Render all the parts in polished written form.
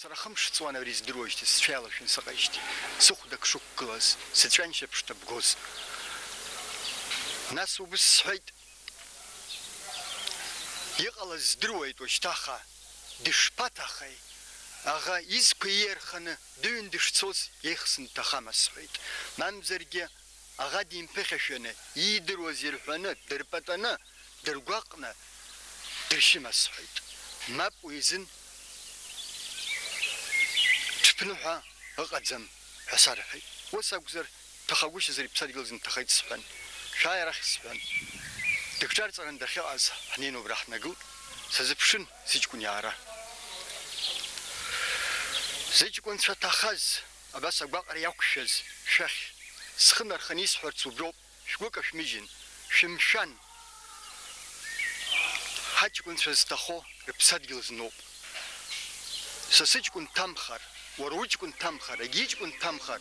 Сарахамш цуана вриз дрожти, счаловшин сагайшти. Сухудак шукклас, сечаншеп штабгос. Нас убысхайт. Егала здрует оштаха, дышпатахай. Ага из куерхана, дюн дышцос, ехсен тахамасхайт. Нам зерге, ага дим пехешене, и дрозирхана, дерпатана, дергакна, дыршимасхайт. Мап уизин. شبنوها أقدم حصارحي وسأقدر تخوش زي بصدق لازم تخيط سبان شاير أخي سبان دكتور صار دخيل از حنين وبرح نقول سزبشن سيجكون يارا سيجكون ستخز أبس أقبق رياكشز شخ سخنر خنيس حرت وبروب شقوك أشميجن شمشان حاجكون سزتخو بصدق لازم سيجكون تمخر وروجكم تمخر أجيجكم تمخر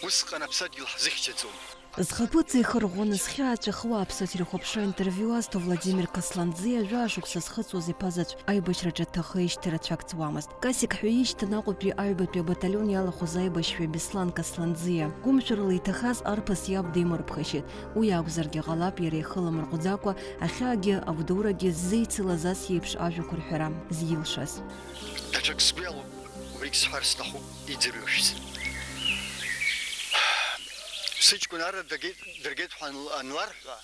وسقنا بسجل حزيختهم. Зхапыцы хыргон схячы хвапса тирхопша интервьюаз то Владимир Касландзе жашук схыцузи пазач айбачраджа тахыш терачакцвамас. Касик хюиш танакупи айбапи батальон яла хузайбашве Беслан Касландзе. Гумшырли тахаз арпас яб димур пхашит. Уяг зарги галап яри хыламыр гудаква ахаги авдураги зейцила засьепш ажу курхерам зилшас. Тачак сбелу Рикс харстаху идзирюшс. Сычкун ара дергет хан анларха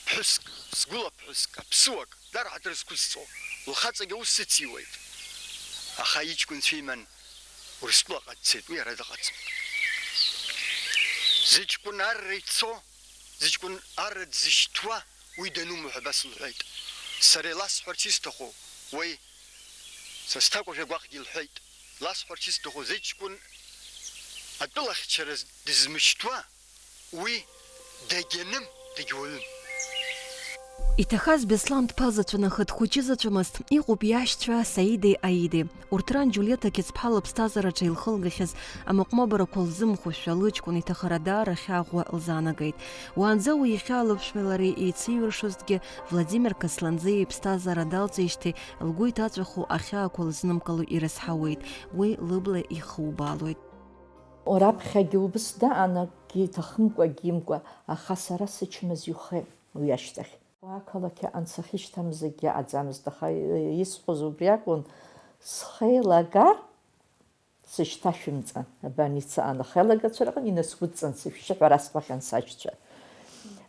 пуск сгула пуска псуак дар хатрскусцо лхацаге усцитивает ахаичкун фиман урсплакатцет уярадакатс зычкун аррицо зычкун аррдзиштва уйдену мухабаслхайт сарелас харчистаху ой состако жагвахдилхайт лас харчистаху зычкун атулах через дизмиштва уи дегенем дегюлем. Итахаз Беслан пазачвана хатхучизачвамаст игуп яшчва Саиды Аиды. Уртран Джулета кицпхала бстазара чайлхылгахыз амакмабара колзым хушалычкун итахарада рахягва илзанагайт. Уанзау ихалып швелари и цивиршустге Владимир Касландзе бстазара далцишти лгуй тачваху ахя колзнымкалу ирасхауит. Уи лыбла ихубалуит. Ораб хагиубс да анаги тахымква гимква ахасара сычмазюхе уяштах. Акалаки ансахиштамзги адзамздаха исхозубриакун схелагар сышташымцан баница ана хелагацраган инасгуцан сифшхарасбахан сачча.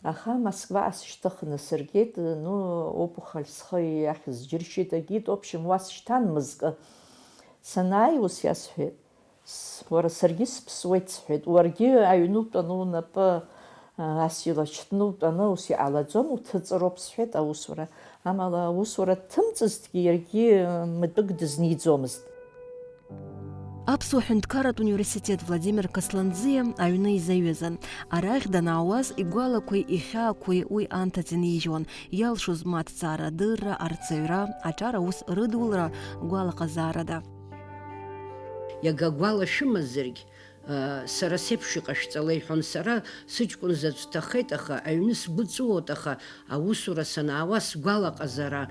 Аха Москва асштахна Сергей ну опухоль схе яхз жиршитагит общем васштан мызга санай усясфет Вара Сергис псуэцхед, уарги аюнут ану напа асилачтнут ану уси аладзом утцропсхед аусура. Амала аусура тымцстги ерги мыдык дызнидзомст. Апсу Хюндкарат университет Владимир Касландзе аюны изаюзан. Арах данауаз игуала кой иха кой уй антатинижон. Ялшуз мат цара дырра арцейра, ачара ус рыдулра гуала казарада. Иагагвала шымазыргь сара сеиԥш иҟашәҵала иҳәон сара сыҷкәын заҵә сҭахеит, аха аҩны сгәыҵәуоит, аха аусура санаауа сгәалаҟазаара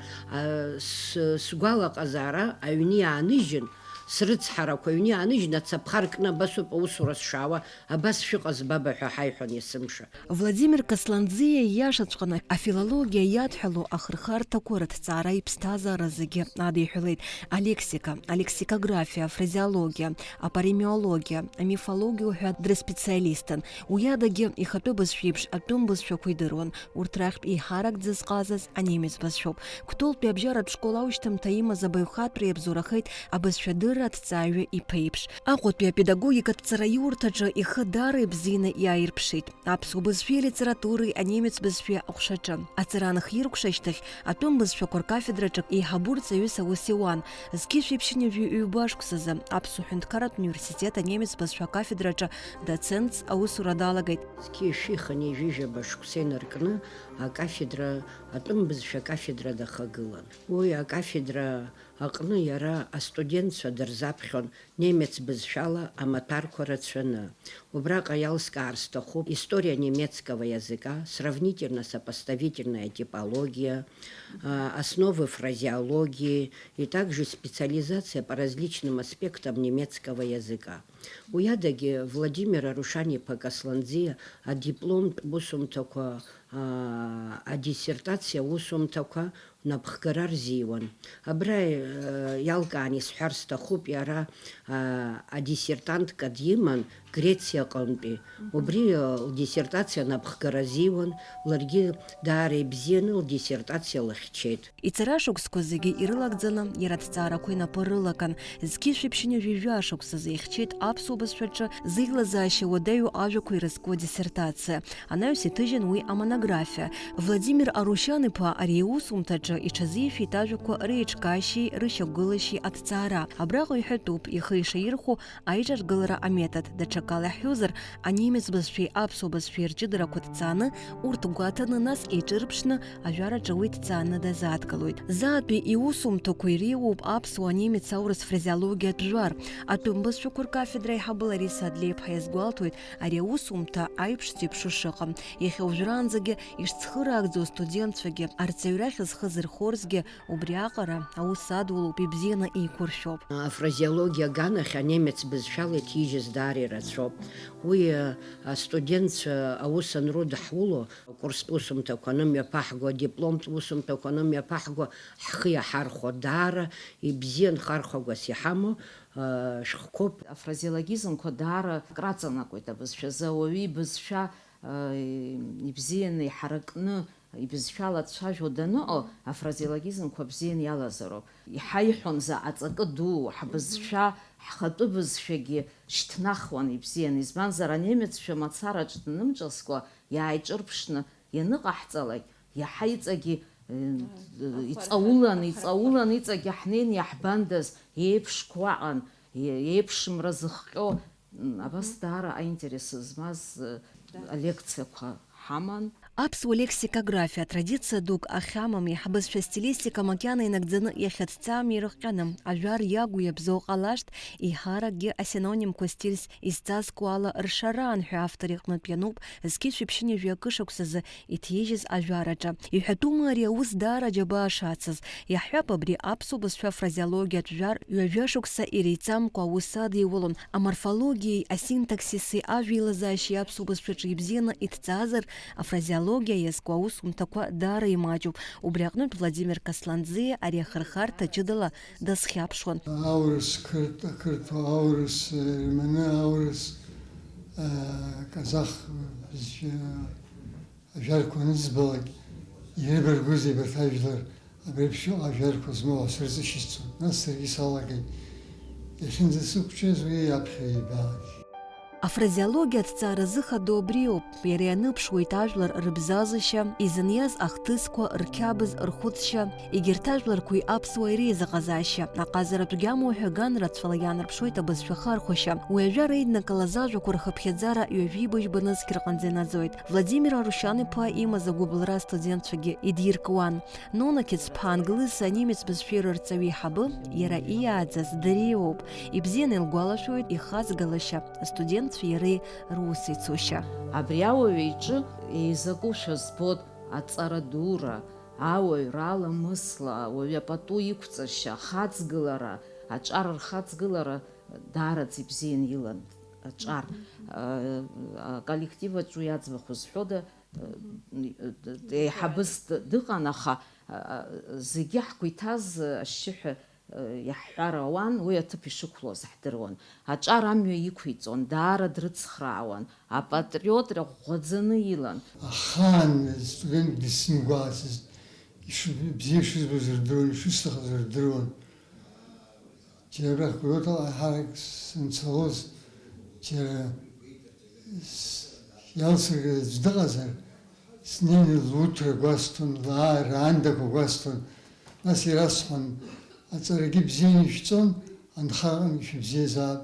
аҩны иааныжьын, срыцҳарақәа аҩны иааныжьын, ацаԥха ркны абасоуп аусура сшаауа, абас шәыҟаз баба ҳәа ҳаиҳәон есымша. Владимир Касландзе иашаҵәҟьаны афилологиа иадҳәало ахырхарҭақәа рыҭҵаара иԥсҭазаара зегьы адиҳәалеит. Алексика, алексикография, фразеология, апаремиология, амифологиа ҳәа дрыспециалистын. Уи адагьы ихатәы бызшәа еиԥш атәым бызшәақәа идыруан. Урҭ рахьтә иҳаракӡа зҟазаз анемец бызшәоуп. Кәтолтәи абжьаратә школ аушьҭымҭа имаз абаҩхатәра иабзоурахеит абызшәадырра аҭҵааҩы иԥеиԥш. Аҟәатәи апедагогикатә ҵараиурҭаҿы ихы даара ибзианы иааирԥшит. Аԥсуа бызшәеи литературеи анемец бызшәеи аҟәшаҿы. Аҵара анхиркәшашьҭахь атәым бызшәақәа ркафедраҿы еиҳабу рҵаҩыс аус иуан. Зқьышә-еиԥшьынҩажәи ҩбашықәсазы Аԥсуа Ҳәынҭқарратә университет анемец бызшәа акафедраҿы доцентс аусура далагеит. Зқьышәиханы ижәижәаба шықәса инаркны акафедра, атәым бызшәа акафедра дахагылан. Уи акафедра аҟны иара астудентцәа дырзаԥхьон немец бызшәала амаҭәарқәа рацәаны. Убраҟа иалскаар сҭахуп история немецкого языка, сравнительно-сопоставительная типология, основы фразеологии и также специализация по различным аспектам немецкого языка. Уядаги Владимира Рушани-ԥа Касланӡиа адипломтә усумҭақәа, адиссертациа усумҭақәа напхгара рзиуан. Абра иалкаан исҳәар сҭахуп иара адиссертантка диман Грециаҟынтәи. Убри лдиссертациа напхгара азиуан, ларгьы даара ибзианы лдиссертациа лыхьчеит. Иҵара шықәсқәа зегьы ирылагӡаны иара аҭҵаарақәа инапы рылакын. Зқьи шәиԥшьыни жәижәа шықәсазы ихьчеит аԥсуа бызшәаҿы зеилазаашьа уадаҩу ажәақәа ирызку адиссертациа. Анаҩс иҭыжьын уи амонографиа. Владимир Арушьан-иԥа ари иусумҭаҿы иҽазифеит ажәақәа реиҿкаашьеи рышьақәгылашьеи аҭҵаара. Абраҟа иҳәатәуп ихы ишаирхәо аиҿаргылара аметод. Даҽакала иаҳҳәозар, анемец бызшәеи аԥсуа бызшәеи рҷыдарақәа ҭҵааны, урҭ гәаҭаны нас еиҿырԥшны ажәараҿы уи ҭҵааны дазааҭгылоит. Заатәи иусумҭақәа иреиуоуп аԥсуа анемец аурыс фразеологиатә жәлар. Атәым бызшәақәа ркафедра аиҳабы Лариса Адлеиԥҳа иазгәалҭоит, ари аусумҭа аиԥшӡа еиԥшу шыҟам. Иахьа уажәраанӡагьы ишцхыраагӡоу студентцәагьы, арҵаҩрахь зхы зырхозгьы убри аҟара аус адулоуп, ибзианы еиқәыршәоуп. Афразеология аганахь анемец бызшәала иҭижьыз даара ирацәоуп. Уи астудентцәа аус анру даҳуло, акурстә усумҭақәа анымҩаԥаҳго, адипломтә усумҭақәа анымҩаԥаҳго ҳхы иаҳархәо даара ибзиан хархәагас иҳамоу шәҟәқәоуп. Афразеологизмқәа даара краҵанакуеит абызшәазы. Ауаҩы ибызшәа ибзианы иҳаракны ибызшәала дцәажәо даныҟоу, афразеологизмқәа бзианы иалазароуп. Иҳаиҳәон аҵакы ду, ҳбызшәа, ҳхатәы бызшәагьы шьҭнахуан ибзианы. Избанзар анемецшәа мацараҿ данымҿаскәа иааиҿырԥшны ианыҟаҳҵалак, иаҳа иҵагьы иҵаулан иҵагьы ҳнеин иаҳбандаз еиԥшқәа аҟан, еиԥшымра зыхҟьо. Абас даара аинтерес змаз алекциақәа ҳаман. Аԥсуа лексикографиа традициа дук ахьамам, иаҳбызшәа стилистика макьана инагӡаны иахьаҭҵаам ирыхҟьаны, ажәар иагу иабзоу ҟалашт, иҳаракгьы асинонимқәа стильс изҵазкуа ала ршаран ҳәа автор иҟнытә иануп зқьи шәиԥшьыни жәакы шықәсазы иҭижьыз ажәараҿы. Иҳәатәума ари аус даара џьабаа шацыз. Иаҳҳәап, абри аԥсуа бызшәа фразеологиатә жәар ҩажәа шықәса иреиҵамкәа аус адиулон. Аморфологиеи, асинтаксиси, ажәеилазаашьеи аԥсуа бызшәаҿы ибзианы иҭҵаазар, афразеологиа иазку аусумҭақәа даара имаҷуп. Убри аҟнытә Владимир Касланӡиа ари ахырхарҭа ҷыдала дазхьаԥшуан. Аурыс, қырҭуа аурыс, риманы аурыс, казах ажәарқәа анызбалак ирыбаргәызеи абарҭ ажәлар абреиԥш ажәарқәа змоу сырзышьҭцәон. Нас саргьы салагеит. Иахьынӡасықәҿиаз уи аԥхьа ибаат. Афразеологиа аҭҵааразы хадоу абриоуп. Иара ианыԥшуеит ажәлар рыбзазашьа, изыниаз ахҭысқәа, рқьабз, рхәыцшьа, егьырҭ ажәларқәеи аԥсуа иреизаҟазаашьа. Аҟазаратәгьы амуҳәа ганрацәала иаанарԥшуеит абызшәа хархәашьа. Уи ажәар еиднакылаз ажәақәа рхыԥхьаӡара ҩажәибыжь-банызқь рҟынӡа инаӡоит. Владимир Арушьан-иԥа имаз агәыблра астудентцәагьы идиркуан. Нона Кьыцԥҳа англыз анемец бызшәеи рырҵаҩы иҳабы, иара иааӡаз дареиуоуп. Ибзианы илгәалашәоит ихаҵгалашьа астудент иареи русеицушьа. Абри ауаҩ иҿы еизакушәа збот аҵара дура, ауаҩра аламысла, ауаҩ апату иқәҵашьа, ахаҵгылара, аҿар рхаҵгылара даараӡа ибзианы илан. Аҿар коллективаҿ уи аӡбахә зҳәода еиҳабыс дыҟан, аха зегьы ҳгәы иҭаз ашьшьыҳәа иаҳҳәар ауан, уи аҭыԥ ишықәлоз ҳдыруан. Аҿар амҩа иқәиҵон, даара дрыцхраауан, апатриотра ӷәӷәаӡаны илан. Ахаан студент дисымгәаацызт, бзиа ишызбоз рдыруан, ишысҭахыз рдыруан. Џьара абрахь гәырҩатәала ҳарак санцалоз, џьара иалсыргаз аӡә дыҟазар, снеины луҭра гәасҭон, раандақәа гәасҭон. Нас ирасҳәон, аҵарагьы бзианы ишәҵон, анхараҟны ишәыбзиазаап,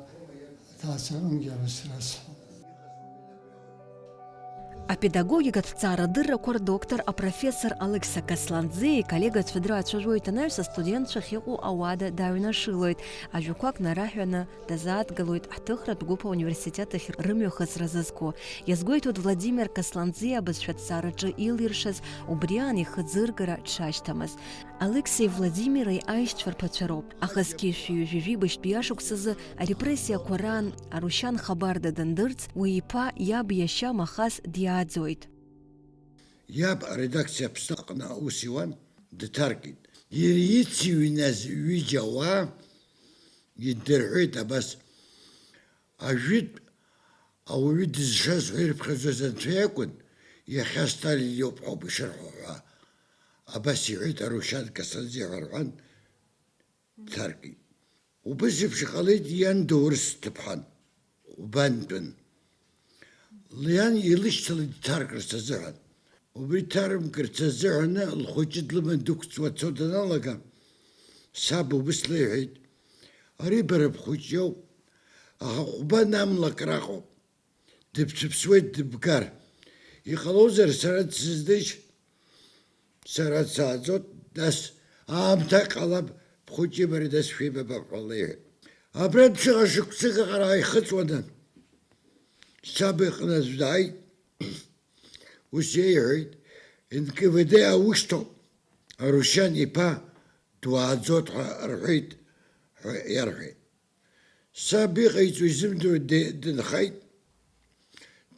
аҭаацәаҟынгьы абас расҳәон. Апедагогикатә ҭҵаарадыррақәа рдоктор апрофессор Алексиа Касланӡе иколлегацәа драцәажәоит анаҩс астудентцәа ахьыҟоу ауада дааҩнашылоит. Ажәақәак нараҳәаны дазааҭгылоит ҳҭыхратә гәыԥ ауниверситет ахь рымҩахыҵра зызку. Иазгәеиҭоит Владимир Касланӡе абызшәа ҭҵаараҿы илиршаз убриан ихы ӡыргара дшашьҭамыз. Алексеи Владимири аишьцәа рԥацәа роуп. Ахазгьы шәҩы-жәижәибашьтәи ашықәсазы арепрессиақәа раан Арушьан Хабарда дандырц, уи иԥа иаб иашьа Махаз диааӡоит. Иаб аредакциа Аԥсны аҟны аус иуан, дҭаркит. Иара ицыҩназ ҩыџьа ауаа идырҳәеит абас. Ажәытә ауаҩы дызшаз ҳәа ирыԥхьаӡоз анцәа иакәын, иахьа Сталин иоуп ҳәоуп ишырҳәо ҳәа. Абас иҳәеит Арушьан Касланӡе ҳәа рҳәан, дҭаркит. Убас еиԥш иҟалеит иан доурыс дҭыԥҳан, убантәын. Лиан илышьҭалеит дҭаркырц азыҳәан. Убри ҭарымкырц азыҳәаны лхәыҷы длыман дықәҵуа цо даналага, саб убас леиҳәеит, ари бара бхәыҷ иоуп, аха ҟәба намлак раҟоуп, дыбцәыԥсуеит дыбгар. Иҟалозар сара дсыздеишь, сара дсааӡот, нас аамҭа ҟалап, бхәыҷи бареи нас шәеибабап ҳәа леиҳәеит. Абра дшыҟа шықәсык аҟара ааихыҵуаны, саб иҟны аӡә дааит, ус иеиҳәеит, НКВД аушьҭоуп, Арушьан иԥа дуааӡот ҳәа рҳәеит ҳәа иарҳәеит. Саб иҟаиҵо изымдыруа дынхаит,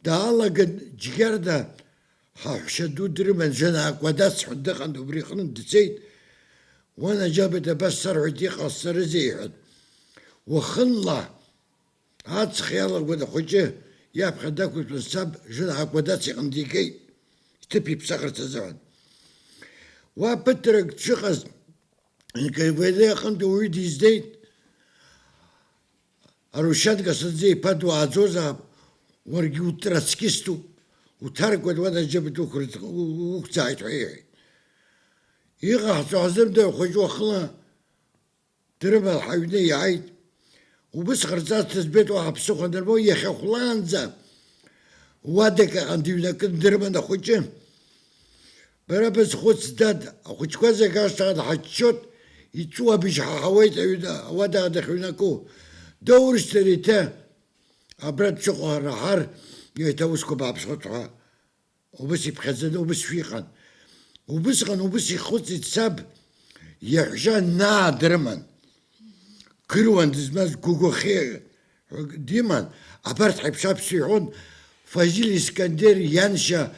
даалаган џьгьарда ҳаҳәшьа ду дрыман Жана Акәадац ҳәа дыҟан, убри иҟны дцеит, уанаџьалбеит абас сарҳәеит иҟасҵарызеи иҳәан. Уахынла аҵх иалагәан ахәыҷы иаԥхьа дақәыртәан саб Жана Акәадац иҟны дигеит, иҭыԥ иԥсахырц азыҳәан. Уа ԥыҭрак дшыҟаз НКВД аҟынтәи уаҩы диздеит, Арушьан Касланӡе иԥа дуааӡозаап, уаргьы утроцкиступ, уҭаркуан уанаџьалбеит уқәӡааит ҳәа иҳәеит. Иҟаҳҵо ҳзымдыруа ахәыҷы уахынла дрыман ҳаҩны иааит. Убас ҟарҵарц збеит уаҳа ԥсыхәа анырбо, иахьа хәлаанӡа уадак аҟны дыҩнакын дрыман ахәыҷы. Бара базхәыц, дад, ахәыҷқәа зегь ашҭаҟа дҳаччот, иҵәуабжь ҳаҳауеит ауадаҟа дахьыҩнаку. Доурышьҭыр еиҭа абра дшыҟоу раҳар, еиҭа аусқәа бааԥсхот ҳәа. Убас иԥхьаӡаны убас шәиҟан. Убысҟан убас ихәыцит саб, иаҳәшьа Наа дрыман. Кыруан дызмаз Гәыгәахьы диман, абарҭ ҳаиԥшаԥсшәа иҳәон, Фазил Искандер ианшьа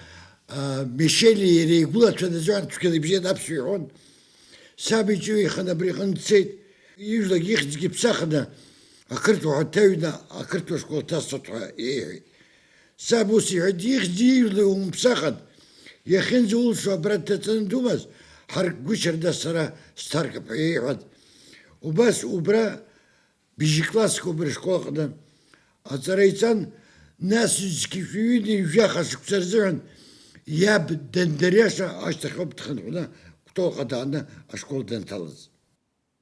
Мишели иара игәылацәаны азыҳәан цәгьала ибжьан аԥсшәа иҳәон. Саб иҿыҩеихан абри иҟны дцеит, ижәлак ихьӡгьы ԥсахны ақырҭуа ҳәа дҭаҩны ақырҭуа школ дҭасҵот ҳәа иеиҳәеит. Саб ус иҳәеит, ихьӡ ижәла умԥсахын, иахьынӡаулшо абра дҭаҵаны думаз, ҳаркгәышьарда сара сҭаркып ҳәа иеиҳәан. Убас убра бжь-класск убри ашкол аҟны аҵара иҵан, нас зқьышәҩыни жәаха шықәса рзыҳәан иаб дандариаша ашьҭахьоуп дхынҳәны Кәтолҟа дааны ашкол данҭалаз.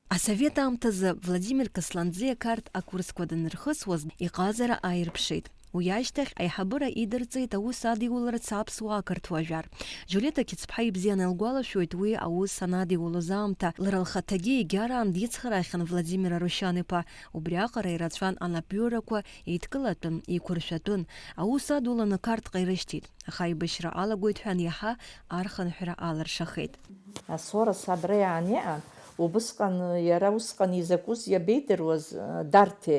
Асовет аамҭазы Владимир Касланӡе қарҭ акурсқәа данырхысуаз иҟазара ааирԥшит. Уи ашьҭахь аиҳабыра идырҵеит аус адиуларц аԥсуаа ақырҭуа жәар. Џьулиета Қьецԥҳа ибзианы илгәалашәоит уи аус анадиулоз аамҭа, лара лхаҭагьы егьараан дицхраахьан Владимир Арушьан-иԥа. Убри аҟара ирацәан анапҩырақәа еидкылатәын, еиқәыршәатәын. Аус адуланы қарҭҟа ирышьҭит, аха аибашьра алагоит ҳәан иаҳа архынҳәра аларшахеит. Асора сабра иааниаан, убысҟан иара усҟан изакәыз иабеидыруаз Дарҭе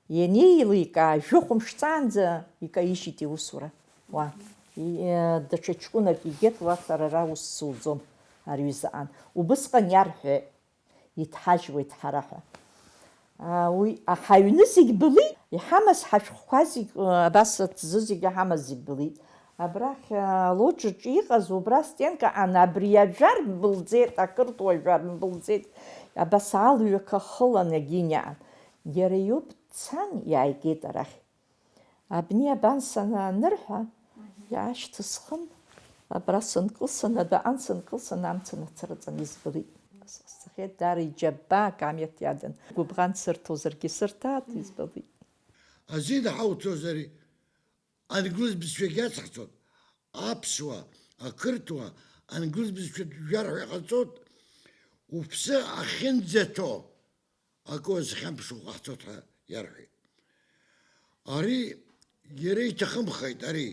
ианеиликаа жәохәымшҵаанӡа икаижьит иусура. Уа даҽа ҷкәынак игеит, уа сара ара ус суӡом арҩызаан. Убысҟан иарҳәеит, иҭҳажьуеит ҳара ҳәа. Уи ҳаҩны зегь былит, иҳамаз ҳашәҟәқәа зегь, абас аҭӡы зегь иҳамаз зегь былит. Абрахь лоџьаҿ иҟаз убра стенкаҟан абри ажәар былӡеит, ақырҭуа жәар былӡеит. Абас алҩақәа хылан иагьиниаан. Иара иоуп дцан иааигеит арахь. Абни абан санаанырҳәа, иаашьҭысхын, абра сынкылсын, адәаҟан сынкылсын, амца нацраҵан избылит. Сахьеит даара иџьабаак амҩа иадан. Гәыбӷан сырҭозаргьы сырҭаат избылит. Азин ҳауҭозари, ангылыз бызшәагь иацҳҵон, аԥсуа, ақырҭуа, англыз бызшәа жәарҳәа иҟаҵоит, уԥсы ахьынӡаҭоу акы уазхьамԥшуа ҟаҳҵоит ҳәа иарҳәеит. Ари иара иҭахымхеит, ари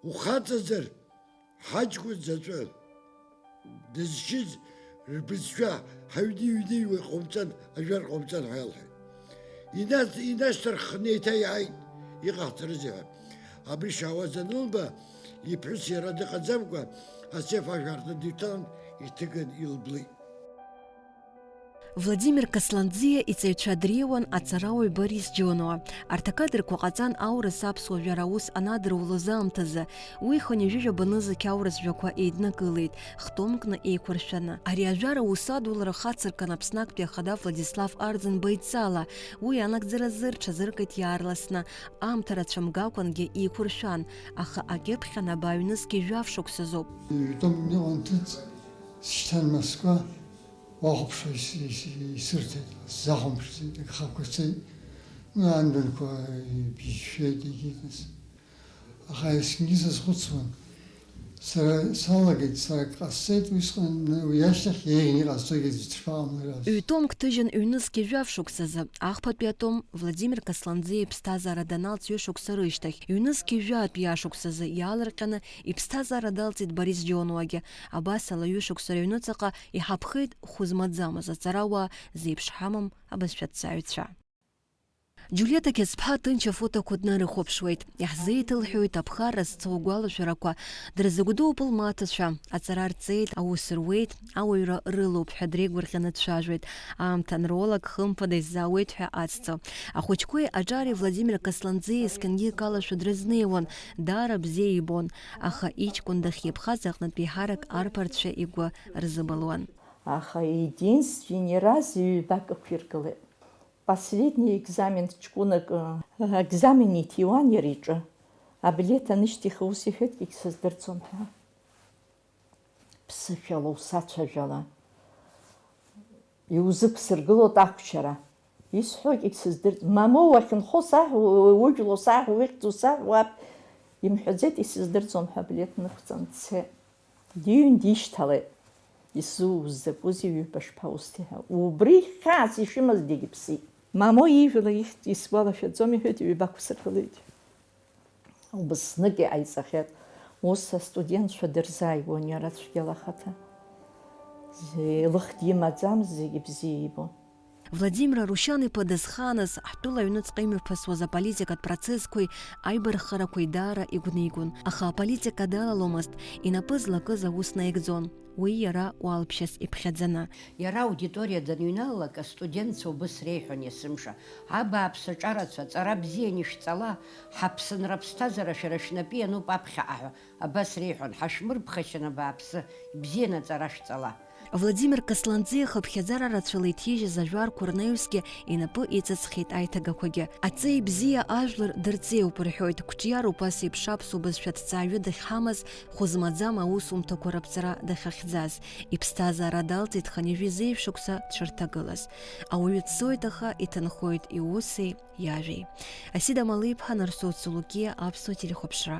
ухаҵазар ҳаҷкәын заҵәы дызшьыз рбызшәа ҳаҩни-ҩныҩуа иҟоумҵан, ажәар ҟоумҵан ҳәа иалҳәеит. Инашьҭарххны еиҭа иааит, иҟаҳҵарызеи ҳәа. Абри шаауаз анылба, иԥҳәыс иара дыҟаӡамкәа, асеф ажәарҭа дыҩҭалан, иҭыган илблит. Владимир Касланӡиа иҵаҩцәа дреиуан аҵарауаҩ Борис Џьонуа. Арҭ акадрқәа ҟаҵан аурыс аԥсуа жәара аус анадырулоз аамҭазы, уи хынҩажәижәаба нызықь аурыс жәақәа еиднакылеит, хтомкны еиқәыршәаны. Ари ажәар аус адулара хацыркын Аԥсны актәи ахада Владислав Арӡынба идҵала. Уи анагӡаразы рҽазыркит иаарласны, аамҭа рацәа мгакәангьы еиқәыршәан, аха акьыԥхьан абааҩнызқьи жәаф шықәсазоуп. Шьҭан Москва уахәаԥшуа исырҭеит, сзахәамԥшӡеит, агхақәацеит, анбанқәа ибжьшәеит егьигаз. Аха есқьынгьы сазхәыцуан, сара салагеит, сара ҟасҵеит, усҟан уи ашьҭахь еиӷьны иҟасҵогьы дышԥаҟамларыз. Ҩ-томк ҭыжьын ҩнызқьи жәаф шықәсазы, ахԥатәи атом Владимир Касланӡиа иԥсҭазаара даналҵ ҩышықәса рышьҭахь, ҩнызқьи жәатәи ашықәсазы иаалырҟьаны иԥсҭазаара далҵит Борис Џьонуагьы. Абас ала ҩышықәса рыҩныҵаҟа иҳаԥхеит хәы-змаӡамыз аҵарауаа, зеиԥш ҳамам абызшәаҭҵааҩцәа. Џьулиета Қьесԥҳа ҭынч афотоқәа днарыхәаԥшуеит, иаҳзеиҭылҳәоит аԥхарра зцо агәалашәарақәа, дырзыгәдоуп лмаҭацәа, аҵара рҵеит, аус руеит, ауаҩра рылоуп ҳәа дреигәырӷьаны дцәажәоит, аамҭа анролог хымԥада исзаауеит ҳәа ацҵо. Ахәыҷқәеи аҿари Владимир Касланӡиа есқьынгьы икалашәа дрызнеиуан, даара бзиа ибон, аха иҷкәын дахьиԥхаз аҟнытә еиҳарак арԥарцәа игәы рзыбылуан. Аха единственный раз ҩбак ықәиргылеит. Последний экзамен ҷкәынак экзамен иҭиуан иара иҿы. Аблеҭ анышьҭихы ус иҳәеит, егьсыздырӡом ҳәа. Ԥсышәала усацәажәала. Иузыԥсыргылоит ахәшьара. Исҳәоит егьсыздырӡом. Мамоу уахьынхо саҳә, ужәло саҳә, ухьӡу саҳә, уаб имҳәаӡеит, исыздырӡом ҳәа аблеҭ нықәҵаны дцеит. Дыҩн дишьҭалеит. Исзуз закәызеи ҩба шԥаусҭеи ҳәа. Убри хьаас ишымаз дегьыԥсит. Мамо ижәла ихьт исгәалашәаӡом, иҳәеит, ҩба қәсыргылеит. Убыснык иҟаиҵахьеит. Ус астудентцәа дырзааигәон иара цәгьала ахаҭа. Лых димаӡамыз зегьы бзиа ибон. Владимир Рушьан-иԥа дызхааныз ҳтәыла аҩныҵҟа имҩаԥысуаз аполитикатә процессқәеи аибархарақәеи даара игәнигон, аха аполитика далаломызт, инапы злакыз аус наигӡон. Уи иара уалԥшьас иԥхьаӡаны. Иара аудиториа даныҩналалак, астудентцәа убыс реиҳәон есымша. Абааԥсы ҿарацәа, аҵара бзианы ишәҵала, ҳаԥсынра ԥсҭазаара шәара шәнапы иануп аԥхьаҟа ҳәа. Абас реиҳәон, ҳашмырԥхашьан абааԥсы, ибзианы аҵара шәҵала. Владимир Касланӡиа хыԥхьаӡара рацәала иҭижьыз ажәарқәа рнаҩсгьы инапы иҵыҵхьеит аиҭагақәагьы. Аҵеи бзиа ажәлар дырҵеиуп рҳәоит, қәҿиара убас еиԥш аԥсуа бызшәаҭҵааҩы дахьҳамаз, хәы-змаӡам аусумҭақәа раԥҵара дахьахьӡаз. Иԥсҭазаара далҵит хынҩажәи зеиԥшықәса дшырҭагылаз. Ауаҩы дцоит, аха иҭынхоит иуси иажәеи. Асида Малы-иԥҳа, Нарсоу Цулукиа, Аԥсуа телехәаԥшра.